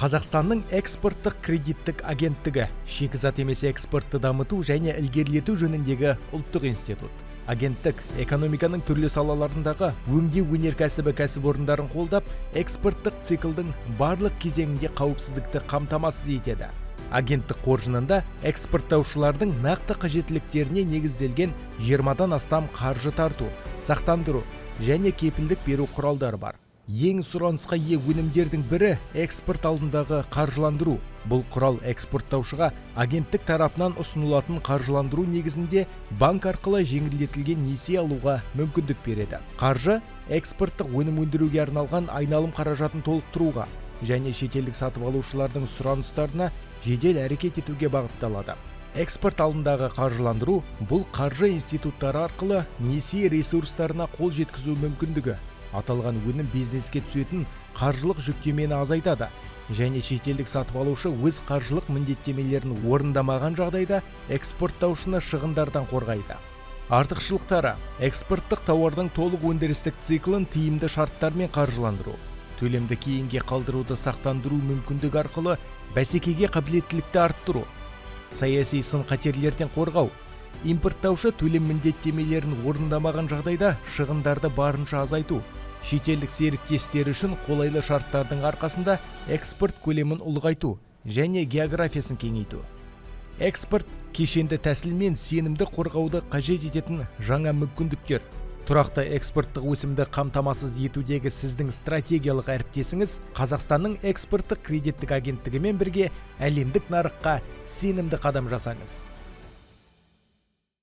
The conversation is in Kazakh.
Қазақстанның экспорттық кредиттік агенттігі шикізат емес экспортты дамыту және ілгерілету жөніндегі ұлттық институт. Агенттік экономиканың түрлі салаларындағы өңдеу өнеркәсібі кәсіпорындарын қолдап, экспорттық циклдің барлық кезеңінде қауіпсіздікті қамтамасыз етеді. Агенттік қоржынында экспорттаушылардың нақты қажеттіліктеріне негізделген 20-дан астам қаржы тарту, сақтандыру және кепілдік беру құралдары бар. Ең сұранысқа ие өнімдердің бірі экспорт алдындағы қаржыландыру. Бұл құрал экспорттаушыға агенттік тарапынан ұсынылатын қаржыландыру негізінде банк арқылы жеңілдетілген несие алуға мүмкіндік береді. Қаржы экспорттық өнім өндіруге арналған айналым қаражатын толықтыруға және шетелдік сатып алушылардың сұраныстарына жедел әрекет етуге бағытталады. Экспорт алдындағы қаржыландыру бұл қаржы институттары арқылы несие ресурстарына қол жеткізу мүмкіндігі. Аталған өнім бизнеске түсетін қаржылық жүктемені азайтады және шетелдік сатып алушы өз қаржылық міндеттемелерін орындамаған жағдайда экспорттаушыны шығындардан қорғайды. Артықшылықтары: экспорттық тауардың толық өндірістік циклін тиімді шарттармен қаржыландыру, төлемді кейінге қалдыруды сақтандыру мүмкіндігі арқылы бәсекеге қабілеттілікті арттыру, саяси сын-қатерлерден қорғау, импорттаушы төлем міндеттемелерін орындамаған жағдайда шығындарды барынша азайту, шетелдік серіктестері үшін қолайлы шарттардың арқасында экспорт көлемін ұлғайту және географиясын кеңейту. Экспорт кешенді тәсілмен сенімді қорғауды қажет ететін жаңа мүмкіндіктер. Тұрақты экспорттық өсімді қамтамасыз етудегі сіздің стратегиялық әріптесіңіз Қазақстанның экспорттық кредиттік агенттігімен бірге әлемдік нарыққа сенімді қадам жасаңыз.